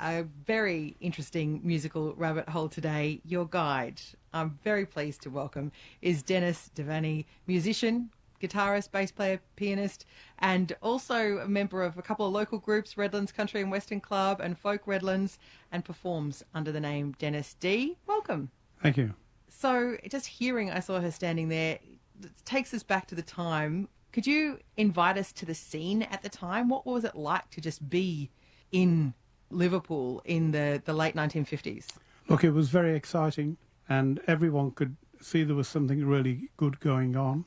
a very interesting musical rabbit hole today. Your guide, I'm very pleased to welcome, is Dennis Devaney, musician, guitarist, bass player, pianist, and also a member of a couple of local groups, Redlands Country and Western Club and Folk Redlands, and performs under the name Dennis D. Welcome. Thank you. So just hearing, I saw her standing there, it takes us back to the time. Could you invite us to the scene at the time? What was it like to just be in Liverpool in the late 1950s? Look, it was very exciting, and everyone could see there was something really good going on.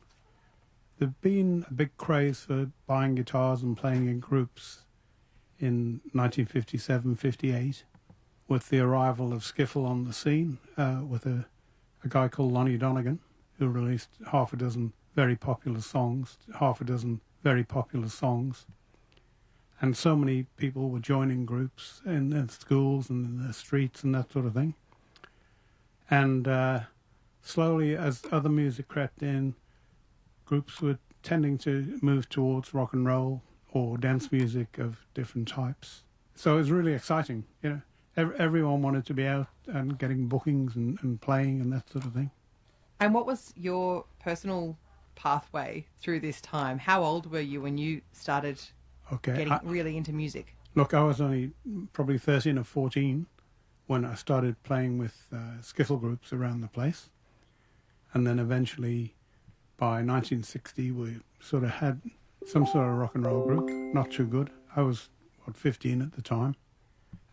There'd been a big craze for buying guitars and playing in groups in 1957-58 with the arrival of skiffle on the scene, with a guy called Lonnie Donegan, who released half a dozen very popular songs. And so many people were joining groups in schools and in the streets and that sort of thing. And slowly, as other music crept in, groups were tending to move towards rock and roll or dance music of different types. So it was really exciting, you know. Everyone wanted to be out and getting bookings and playing and that sort of thing. And what was your personal pathway through this time? How old were you when you started getting really into music? Look, I was only probably 13 or 14 when I started playing with skiffle groups around the place. And then eventually, by 1960, we sort of had some sort of rock and roll group, not too good. I was, 15 at the time.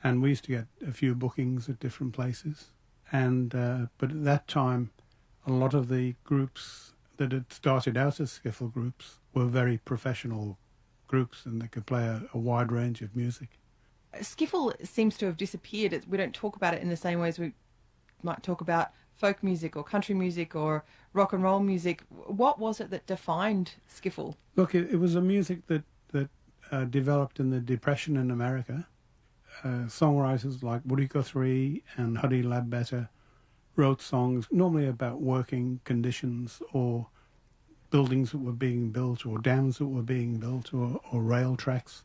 And we used to get a few bookings at different places. And but at that time, a lot of the groups that had started out as skiffle groups were very professional groups, and they could play a wide range of music. Skiffle seems to have disappeared. We don't talk about it in the same way as we might talk about folk music or country music or rock and roll music. What was it that defined skiffle? Look, it was a music that developed in the Depression in America. Songwriters like Woody Guthrie and Huddie Ledbetter wrote songs normally about working conditions or buildings that were being built or dams that were being built or rail tracks.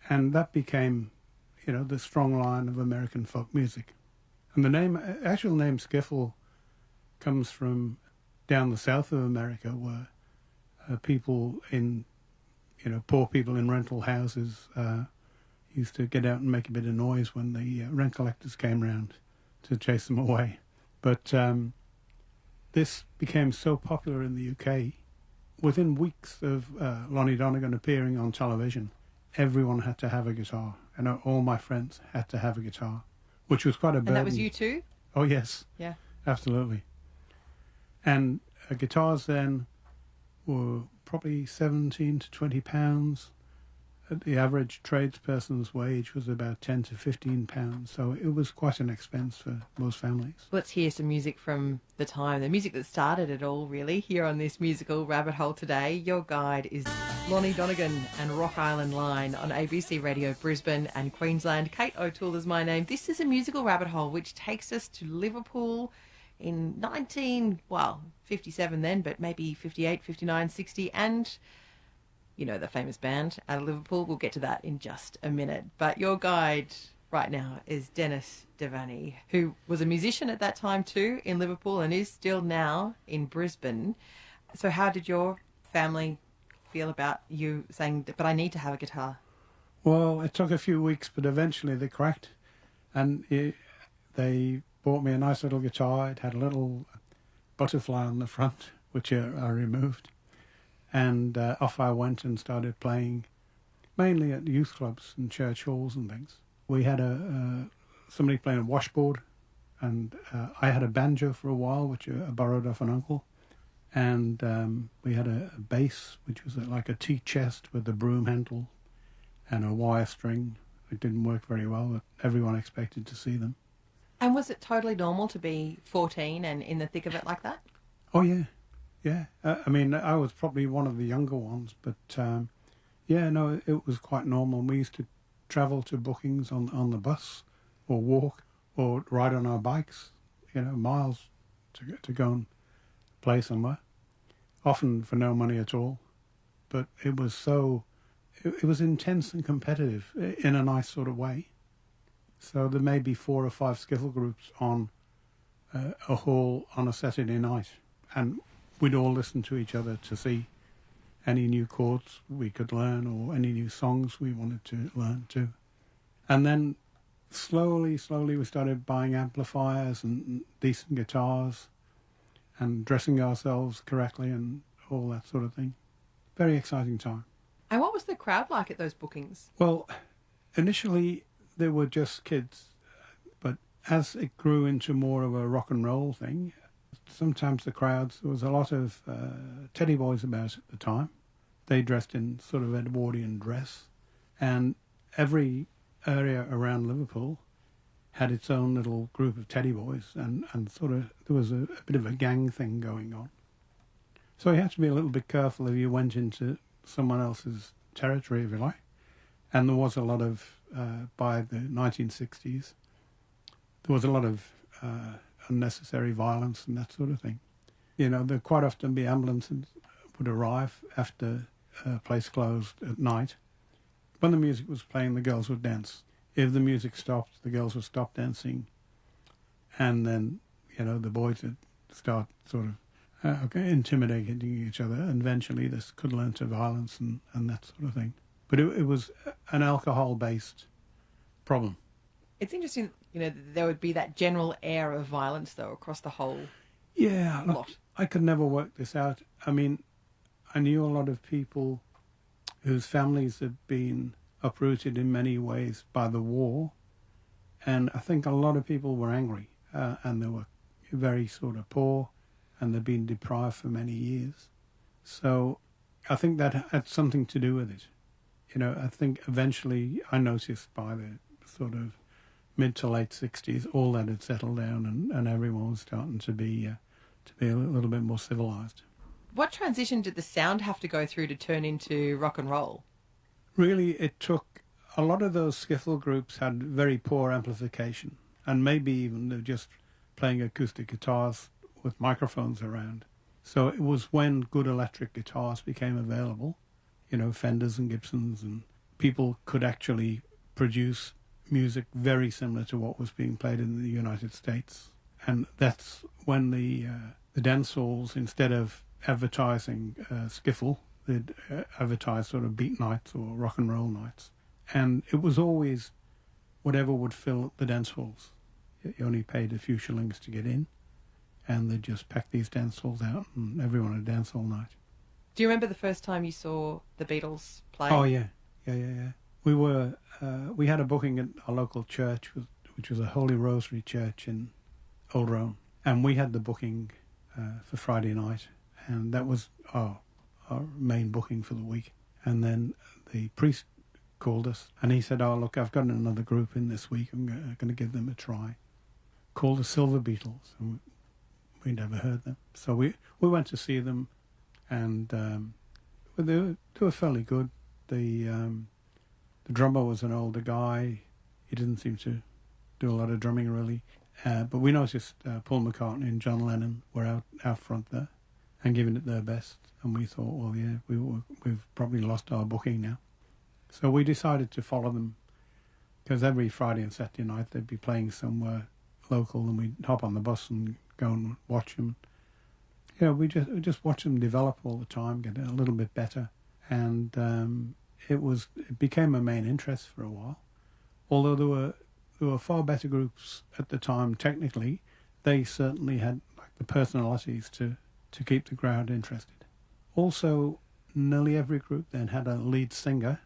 And that became, you know, the strong line of American folk music. And the actual name skiffle comes from down the south of America, where people in, you know, poor people in rental houses used to get out and make a bit of noise when the rent collectors came round to chase them away. But this became so popular in the UK, within weeks of Lonnie Donegan appearing on television, everyone had to have a guitar. And all my friends had to have a guitar, which was quite a burden. And that was you too? Oh, yes. Yeah. Absolutely. And guitars then were probably 17 to 20 pounds. The average tradesperson's wage was about 10 to 15 pounds, so it was quite an expense for most families. Let's hear some music from the time, the music that started it all, really, here on this musical rabbit hole today. Your guide is Lonnie Donegan and Rock Island Line on ABC Radio Brisbane and Queensland. Kate O'Toole is my name. This is a musical rabbit hole which takes us to Liverpool in 57 then, but maybe 58, 59, 60, and you know, the famous band out of Liverpool. We'll get to that in just a minute. But your guide right now is Dennis Devaney, who was a musician at that time too in Liverpool and is still now in Brisbane. So how did your family feel about you saying, but I need to have a guitar? Well, it took a few weeks, but eventually they cracked. And they bought me a nice little guitar. It had a little butterfly on the front, which I removed. And off I went and started playing, mainly at youth clubs and church halls and things. We had somebody playing a washboard, and I had a banjo for a while, which I borrowed off an uncle. And we had a bass, which was like a tea chest with a broom handle and a wire string. It didn't work very well, but everyone expected to see them. And was it totally normal to be 14 and in the thick of it like that? Oh, yeah. Yeah, I mean, I was probably one of the younger ones, but yeah, no, it was quite normal. We used to travel to bookings on the bus or walk or ride on our bikes, you know, miles to go and play somewhere, often for no money at all. But it was it was intense and competitive in a nice sort of way. So there may be 4 or 5 skiffle groups on a hall on a Saturday night, and we'd all listen to each other to see any new chords we could learn or any new songs we wanted to learn too. And then slowly we started buying amplifiers and decent guitars and dressing ourselves correctly and all that sort of thing. Very exciting time. And what was the crowd like at those bookings? Well, initially they were just kids, but as it grew into more of a rock and roll thing, sometimes the crowds, there was a lot of teddy boys about at the time. They dressed in sort of Edwardian dress, and every area around Liverpool had its own little group of teddy boys, and sort of there was a bit of a gang thing going on. So you had to be a little bit careful if you went into someone else's territory, if you like. And there was a lot of, by the 1960s, there was a lot of unnecessary violence and that sort of thing. You know, there'd quite often be ambulances would arrive after a place closed at night. When the music was playing, the girls would dance. If the music stopped, the girls would stop dancing. And then, you know, the boys would start sort of intimidating each other. And eventually this could learn to violence and that sort of thing. But it was an alcohol-based problem. It's interesting, you know, there would be that general air of violence, though, across the whole lot. I could never work this out. I mean, I knew a lot of people whose families had been uprooted in many ways by the war, and I think a lot of people were angry, and they were very sort of poor, and they'd been deprived for many years. So I think that had something to do with it. You know, I think eventually I noticed by the sort of mid to late 60s, all that had settled down, and everyone was starting to be a little bit more civilized. What transition did the sound have to go through to turn into rock and roll? Really, it took a lot of those skiffle groups had very poor amplification, and maybe even they're just playing acoustic guitars with microphones around. So it was when good electric guitars became available, you know, Fenders and Gibsons, and people could actually produce music very similar to what was being played in the United States. And that's when the dance halls, instead of advertising skiffle, they'd advertise sort of beat nights or rock and roll nights. And it was always whatever would fill the dance halls. You only paid a few shillings to get in, and they'd just pack these dance halls out and everyone would dance all night. Do you remember the first time you saw the Beatles play? Oh, yeah. We had a booking at our local church, which was a Holy Rosary church in Old Rome, and we had the booking for Friday night, and that was our main booking for the week. And then the priest called us, and he said, "Oh, look, I've got another group in this week. I'm going to give them a try." Called the Silver Beatles, and we'd never heard them. So we went to see them, and they were fairly good. The drummer was an older guy. He didn't seem to do a lot of drumming, really. But we noticed Paul McCartney and John Lennon were out front there and giving it their best. And we thought, well, yeah, we've probably lost our booking now. So we decided to follow them, because every Friday and Saturday night they'd be playing somewhere local, and we'd hop on the bus and go and watch them. You know, we just watch them develop all the time, get a little bit better. And it became a main interest for a while. Although there were far better groups at the time technically, they certainly had like the personalities to keep the crowd interested. Also, nearly every group then had a lead singer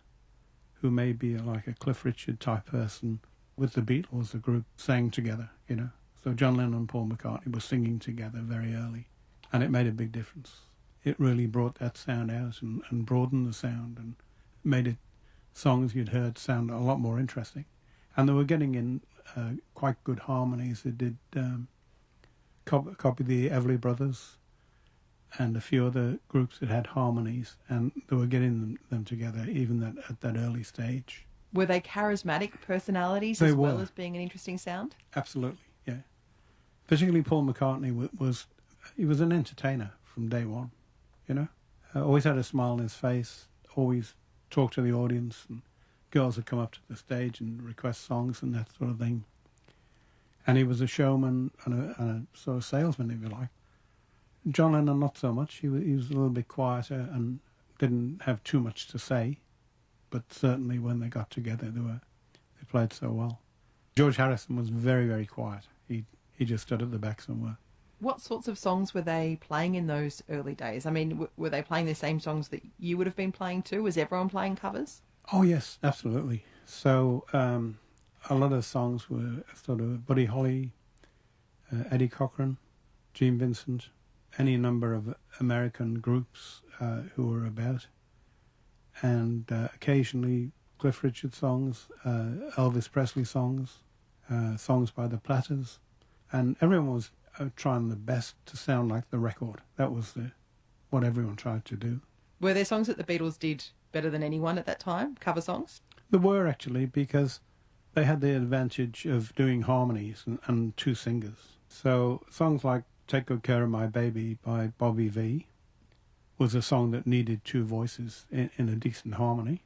who may be like a Cliff Richard type person. With the Beatles, the group sang together, you know. So John Lennon and Paul McCartney were singing together very early, and it made a big difference. It really brought that sound out and broadened the sound and made it songs you'd heard sound a lot more interesting. And they were getting in quite good harmonies. They did copy the Everly Brothers and a few other groups that had harmonies, and they were getting them together even at that early stage. Were they charismatic personalities They as were. well as being an interesting sound? Absolutely, yeah. Particularly Paul McCartney was an entertainer from day one, you know. Always had a smile on his face, always talked to the audience and girls would come up to the stage and request songs and that sort of thing. And he was a showman and a sort of salesman, if you like. John Lennon, not so much. He was a little bit quieter and didn't have too much to say. But certainly when they got together, they played so well. George Harrison was very, very quiet. He just stood at the back somewhere. What sorts of songs were they playing in those early days? I mean, were they playing the same songs that you would have been playing too? Was everyone playing covers? Oh, yes, absolutely. So a lot of songs were sort of Buddy Holly, Eddie Cochran, Gene Vincent, any number of American groups who were about. And occasionally Cliff Richard songs, Elvis Presley songs, songs by the Platters. And everyone was trying their best to sound like the record. That was what everyone tried to do. Were there songs that the Beatles did better than anyone at that time, cover songs? There were, actually, because they had the advantage of doing harmonies and two singers. So songs like Take Good Care of My Baby by Bobby V was a song that needed two voices in a decent harmony,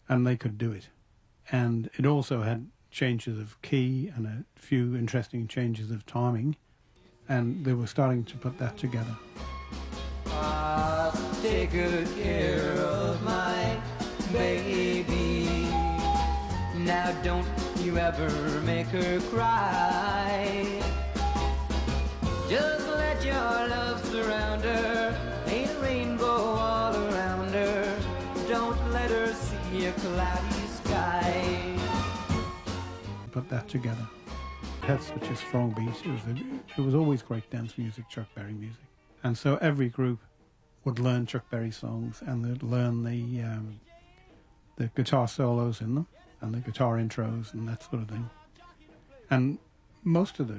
and they could do it. And it also had changes of key and a few interesting changes of timing, and they were starting to put that together. Take good care of my baby. Now don't you ever make her cry. Just let your love surround her. Ain't a rainbow all around her. Don't let her see a cloudy sky. Put that together. It had such a strong beat. It was always great dance music, Chuck Berry music. And so every group would learn Chuck Berry songs, and they'd learn the guitar solos in them and the guitar intros and that sort of thing. And most of the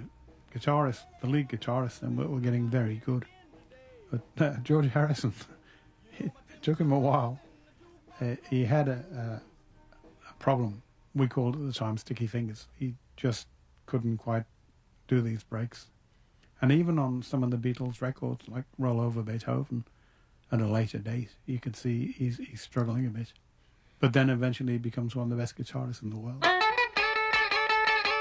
guitarists, the lead guitarists, then were getting very good. But George Harrison, it took him a while. He had a problem. We called it at the time sticky fingers. He just couldn't quite do these breaks. And even on some of the Beatles records, like Roll Over Beethoven, at a later date, you could see he's struggling a bit. But then eventually he becomes one of the best guitarists in the world.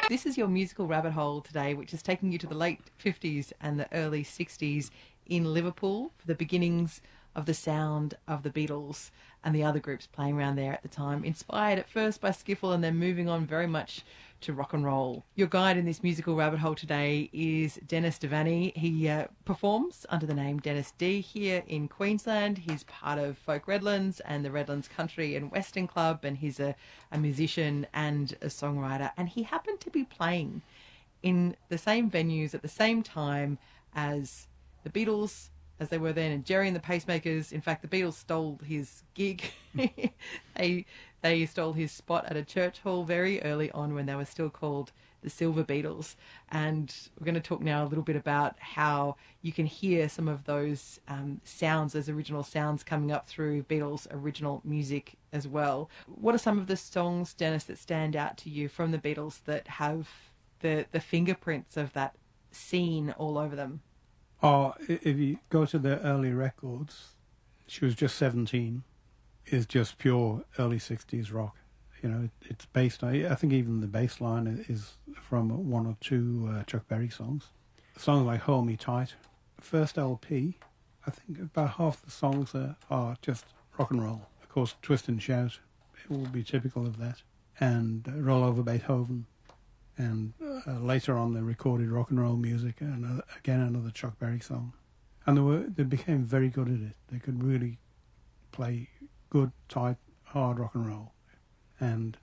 This is your musical rabbit hole today, which is taking you to the late 50s and the early 60s in Liverpool for the beginnings of the sound of the Beatles and the other groups playing around there at the time, inspired at first by skiffle and then moving on very much to rock and roll. Your guide in this musical rabbit hole today is Dennis Devaney. He performs under the name Dennis D here in Queensland. He's part of Folk Redlands and the Redlands Country and Western Club, and he's a musician and a songwriter. And he happened to be playing in the same venues at the same time as the Beatles, as they were then, and Jerry and the Pacemakers. In fact, the Beatles stole his gig. They stole his spot at a church hall very early on when they were still called the Silver Beatles. And we're going to talk now a little bit about how you can hear some of those sounds, those original sounds coming up through Beatles' original music as well. What are some of the songs, Dennis, that stand out to you from the Beatles that have the fingerprints of that scene all over them? Oh, if you go to their early records, She Was Just 17 is just pure early 60s rock. You know, it's based on, I think even the bass line is from one or two Chuck Berry songs. Songs like Hold Me Tight. First LP, I think about half the songs are just rock and roll. Of course, Twist and Shout, it will be typical of that. And Roll Over Beethoven. And later on, they recorded rock and roll music, and again another Chuck Berry song. And they became very good at it. They could really play good, tight, hard rock and roll. And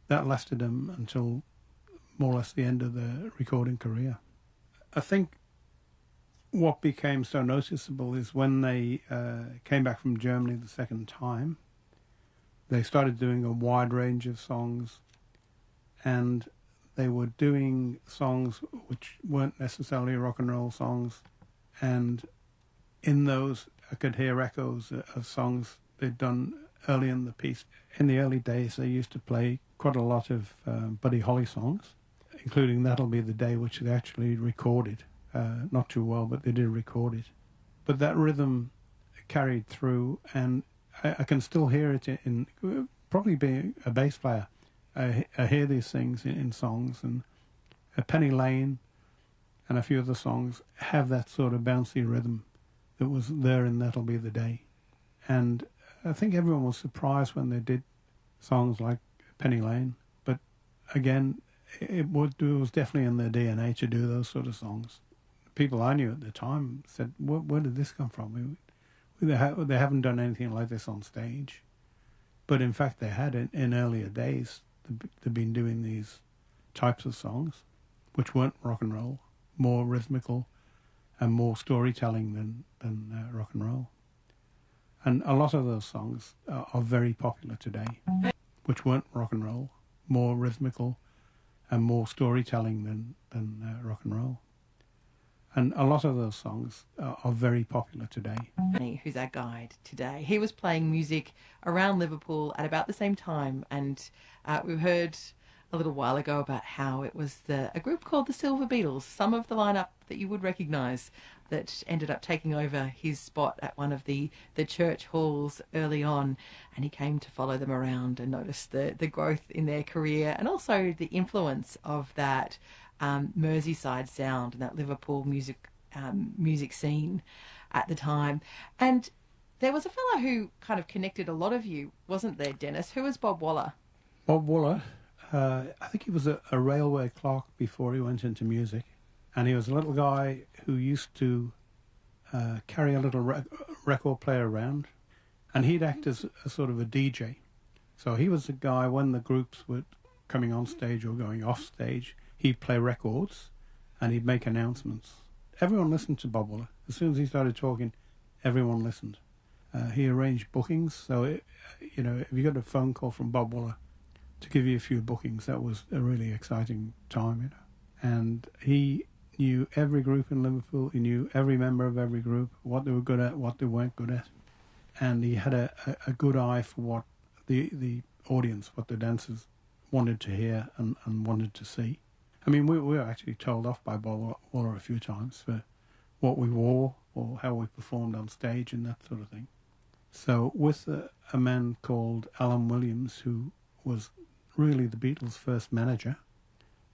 that lasted them until more or less the end of their recording career. I think what became so noticeable is when they came back from Germany the second time, they started doing a wide range of songs, and they were doing songs which weren't necessarily rock and roll songs. And in those, I could hear echoes of songs they'd done early in the piece. In the early days, they used to play quite a lot of Buddy Holly songs, including That'll Be the Day, which they actually recorded. Not too well, but they did record it. But that rhythm carried through, and I can still hear it in probably being a bass player, I hear these things in songs, and Penny Lane and a few of the songs have that sort of bouncy rhythm that was there in That'll Be the Day. And I think everyone was surprised when they did songs like Penny Lane. But again, it was definitely in their DNA to do those sort of songs. People I knew at the time said, where did this come from? They haven't done anything like this on stage. But in fact, they had in earlier days. They've been doing these types of songs, which weren't rock and roll, more rhythmical and more storytelling than rock and roll. And a lot of those songs are very popular today, which weren't rock and roll, more rhythmical and more storytelling than rock and roll. And a lot of those songs are very popular today. Who's our guide today? He was playing music around Liverpool at about the same time, and we heard a little while ago about how it was a group called the Silver Beatles, some of the lineup that you would recognise, that ended up taking over his spot at one of the church halls early on, and he came to follow them around and notice the growth in their career and also the influence of that Merseyside sound and that Liverpool music scene at the time. And there was a fellow who kind of connected a lot of you, wasn't there, Dennis? Who was Bob Waller? Bob Waller, I think he was a railway clerk before he went into music. And he was a little guy who used to carry a little record player around. And he'd act as a sort of a DJ. So he was the guy when the groups were coming on stage or going off stage, he'd play records and he'd make announcements. Everyone listened to Bob Waller. As soon as he started talking, everyone listened. He arranged bookings. So, if you got a phone call from Bob Waller to give you a few bookings, that was a really exciting time, And he knew every group in Liverpool. He knew every member of every group, what they were good at, what they weren't good at. And he had a good eye for what the audience, what the dancers wanted to hear and wanted to see. I mean, we were actually told off by Bob Waller a few times for what we wore or how we performed on stage and that sort of thing. So with a man called Alan Williams, who was really the Beatles' first manager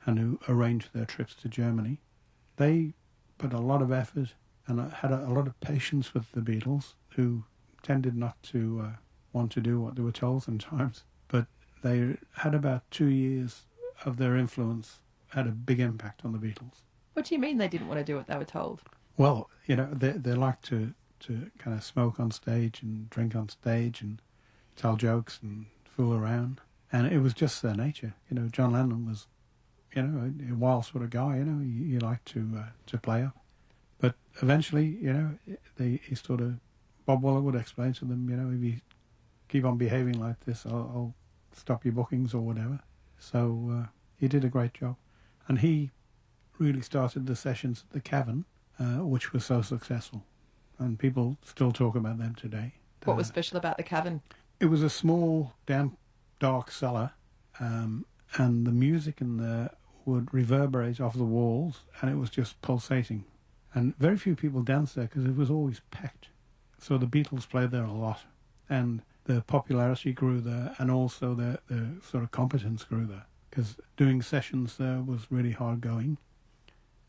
and who arranged their trips to Germany, they put a lot of effort and had a lot of patience with the Beatles, who tended not to want to do what they were told sometimes. But they had about 2 years of their influence had a big impact on the Beatles. What do you mean they didn't want to do what they were told? Well, they like to kind of smoke on stage and drink on stage and tell jokes and fool around. And it was just their nature. John Lennon was, a wild sort of guy, he liked to play up. But eventually, he sort of, Bob Waller would explain to them, if you keep on behaving like this, I'll stop your bookings or whatever. So he did a great job. And he really started the sessions at the Cavern, which were so successful. And people still talk about them today. What was special about the Cavern? It was a small, damp, dark cellar, and the music in there would reverberate off the walls, and it was just pulsating. And very few people danced there because it was always packed. So the Beatles played there a lot, and the popularity grew there, and also the sort of competence grew there, because doing sessions there was really hard going,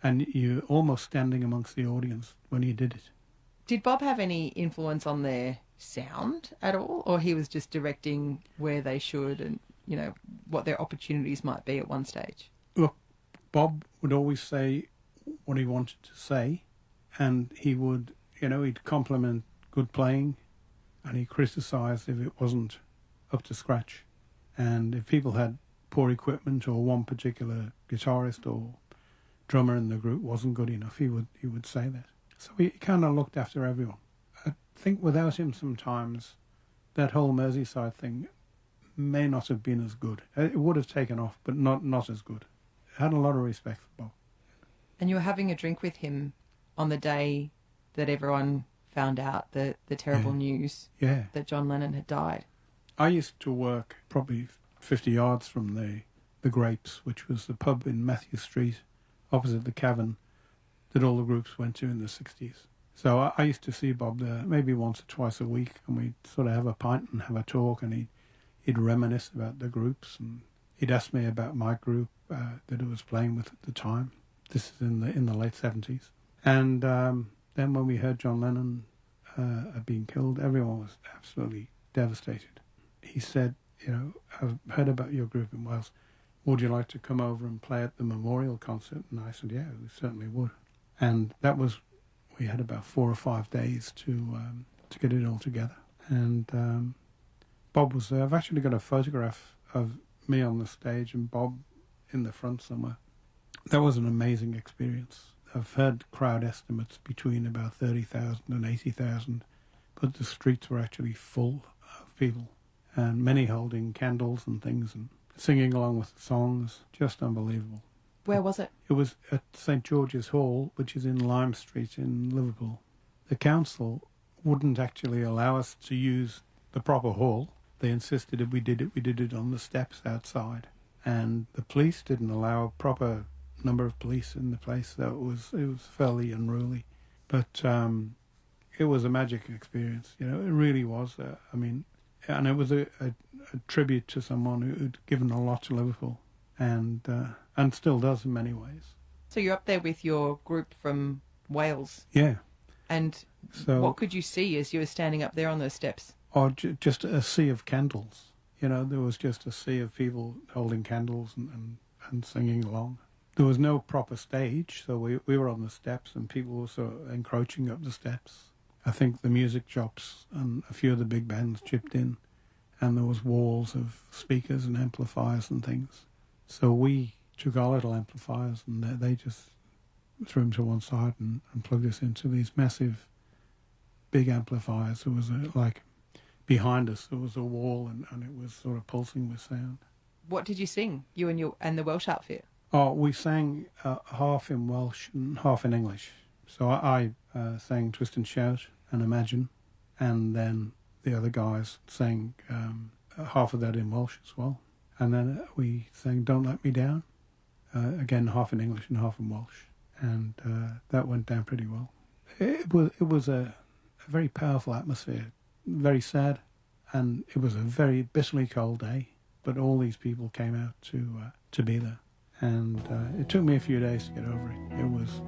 and you're almost standing amongst the audience when you did it. Did Bob have any influence on their sound at all, or he was just directing where they should and, what their opportunities might be at one stage? Look, Bob would always say what he wanted to say, and he would, he'd compliment good playing, and he criticised if it wasn't up to scratch. And if people had poor equipment or one particular guitarist or drummer in the group wasn't good enough, he would say that. So he kind of looked after everyone. I think without him sometimes that whole Merseyside thing may not have been as good. It would have taken off, but not as good. I had a lot of respect for Bob. And you were having a drink with him on the day that everyone found out the terrible news that John Lennon had died. I used to work probably 50 yards from the Grapes, which was the pub in Matthew Street opposite the Cavern that all the groups went to in the 60s. So I used to see Bob there maybe once or twice a week, and we'd sort of have a pint and have a talk, and he'd reminisce about the groups, and he'd ask me about my group that I was playing with at the time. This is in the late 70s. And then when we heard John Lennon had been killed, everyone was absolutely devastated. He said, I've heard about your group in Wales. Would you like to come over and play at the memorial concert? And I said, yeah, we certainly would. And that was, we had about 4 or 5 days to get it all together. And Bob was there. I've actually got a photograph of me on the stage and Bob in the front somewhere. That was an amazing experience. I've heard crowd estimates between about 30,000 and 80,000, but the streets were actually full of people, and many holding candles and things and singing along with the songs. Just unbelievable. Where was it? It was at St George's Hall, which is in Lime Street in Liverpool. The council wouldn't actually allow us to use the proper hall. They insisted if we did it on the steps outside. And the police didn't allow a proper number of police in the place, so it was fairly unruly. But it was a magic experience, it really was. And it was a tribute to someone who'd given a lot to Liverpool, and still does in many ways. So you're up there with your group from Wales. Yeah. And so, what could you see as you were standing up there on those steps? Oh, just a sea of candles. There was just a sea of people holding candles and singing along. There was no proper stage, so we were on the steps and people were sort of encroaching up the steps. I think the music shops and a few of the big bands chipped in, and there was walls of speakers and amplifiers and things. So we took our little amplifiers and they just threw them to one side and plugged us into these massive big amplifiers. There was behind us there was a wall and it was sort of pulsing with sound. What did you sing, you and the Welsh outfit? Oh, we sang half in Welsh and half in English. So I sang Twist and Shout and Imagine, and then the other guys sang half of that in Welsh as well. And then we sang Don't Let Me Down, again half in English and half in Welsh, and that went down pretty well. It was a very powerful atmosphere, very sad, and it was a very bitterly cold day, but all these people came out to be there. And it took me a few days to get over it. It was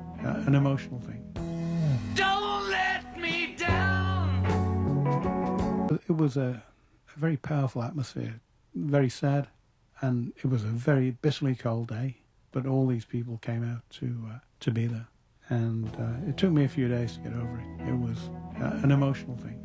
an emotional thing. Don't let me down. It was a very powerful atmosphere, very sad, and it was a very bitterly cold day, but all these people came out to be there. And it took me a few days to get over it. It was an emotional thing.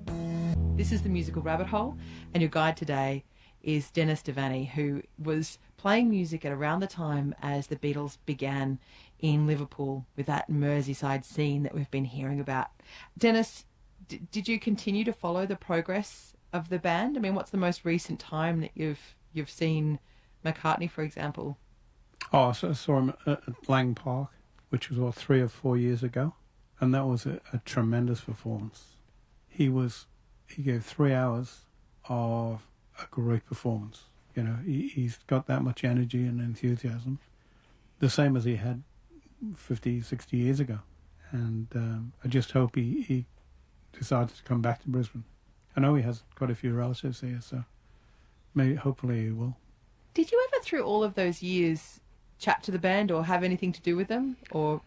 This is the Musical Rabbit Hole, and your guide today is Dennis Devaney, who was playing music at around the time as the Beatles began in Liverpool with that Merseyside scene that we've been hearing about. Dennis, did you continue to follow the progress of the band? I mean, what's the most recent time that you've seen McCartney, for example? Oh, I saw him at Lang Park, which was 3 or 4 years ago, and that was a tremendous performance. He gave 3 hours of a great performance. He's got that much energy and enthusiasm, the same as he had 50, 60 years ago. And I just hope he decides to come back to Brisbane. I know he has quite a few relatives here, so hopefully he will. Did you ever, through all of those years, chat to the band or have anything to do with them or,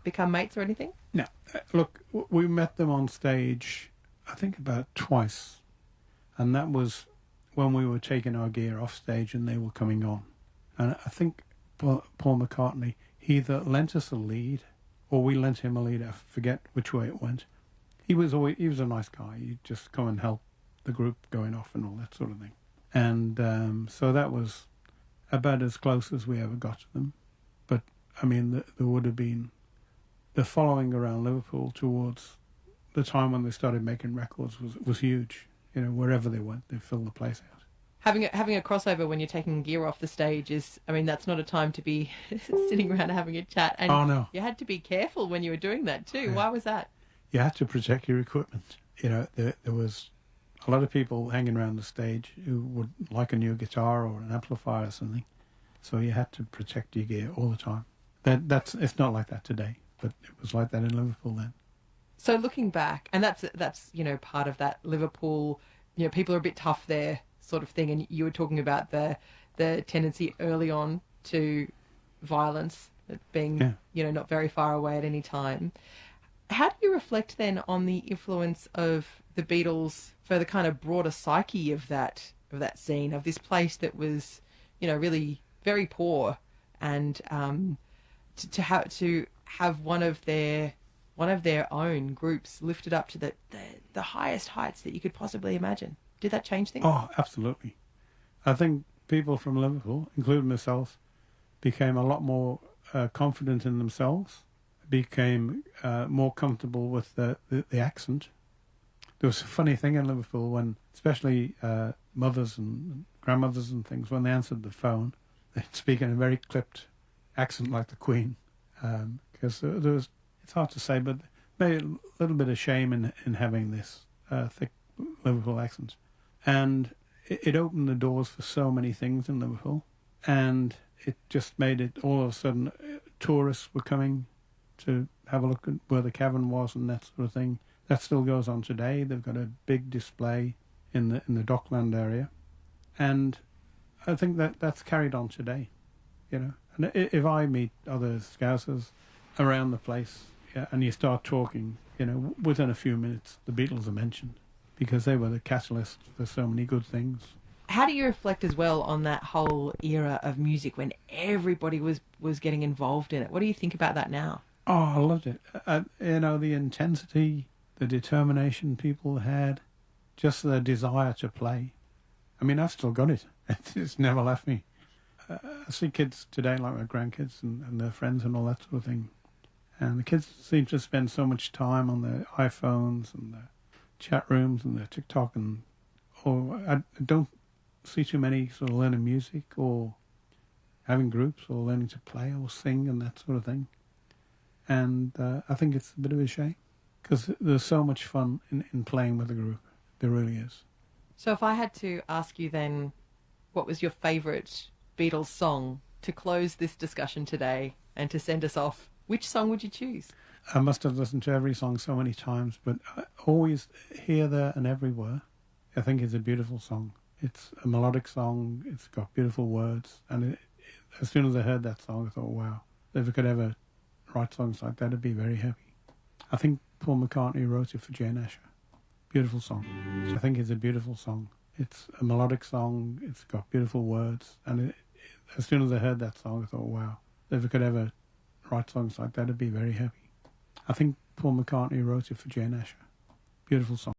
become mates or anything? No. Look, we met them on stage, I think about twice. And that was when we were taking our gear off stage and they were coming on. And I think Paul McCartney, he either lent us a lead or we lent him a lead. I forget which way it went. He was a nice guy. He'd just come and help the group going off and all that sort of thing. And so that was about as close as we ever got to them. But, I mean, there would have been the following around Liverpool towards the time when they started making records was huge. Wherever they went, they filled the place out. Having a crossover when you're taking gear off the stage that's not a time to be sitting around having a chat. And oh, no. You had to be careful when you were doing that too. Yeah. Why was that? You had to protect your equipment. There was a lot of people hanging around the stage who would like a new guitar or an amplifier or something. So you had to protect your gear all the time. It's not like that today, but it was like that in Liverpool then. So looking back, and that's part of that Liverpool, people are a bit tough there sort of thing. And you were talking about the tendency early on to violence, being not very far away at any time. How do you reflect then on the influence of the Beatles for the kind of broader psyche of that scene, of this place that was, really very poor, and to have one of their own groups lifted up to the highest heights that you could possibly imagine? Did that change things? Oh, absolutely. I think people from Liverpool, including myself, became a lot more confident in themselves, became more comfortable with the accent. There was a funny thing in Liverpool when, especially mothers and grandmothers and things, when they answered the phone, they'd speak in a very clipped accent like the Queen. Because there was, it's hard to say, but maybe a little bit of shame in having this thick Liverpool accent. And it opened the doors for so many things in Liverpool. And it just made it, all of a sudden, tourists were coming to have a look at where the cavern was and that sort of thing. That still goes on today. They've got a big display in the Dockland area. And I think that's carried on today, And if I meet other Scousers around the place, and you start talking, within a few minutes, the Beatles are mentioned because they were the catalyst for so many good things. How do you reflect as well on that whole era of music when everybody was getting involved in it? What do you think about that now? Oh, I loved it. The intensity, the determination people had, just the desire to play. I mean, I've still got it. It's never left me. I see kids today, like my grandkids and their friends and all that sort of thing. And the kids seem to spend so much time on their iPhones and their chat rooms and their TikTok, or I don't see too many sort of learning music or having groups or learning to play or sing and that sort of thing. And I think it's a bit of a shame because there's so much fun in playing with a group. There really is. So if I had to ask you then, what was your favourite Beatles song to close this discussion today and to send us off, which song would you choose? I must have listened to every song so many times, but I always Here, There and Everywhere, I think is a beautiful song. It's a melodic song, it's got beautiful words, and as soon as I heard that song, I thought, wow, if I could ever write songs like that, I'd be very happy. I think Paul McCartney wrote it for Jane Asher. Beautiful song. I think it's a beautiful song. It's a melodic song, it's got beautiful words, and as soon as I heard that song, I thought, wow, if I could ever write songs like that, I'd be very happy. I think Paul McCartney wrote it for Jane Asher. Beautiful song.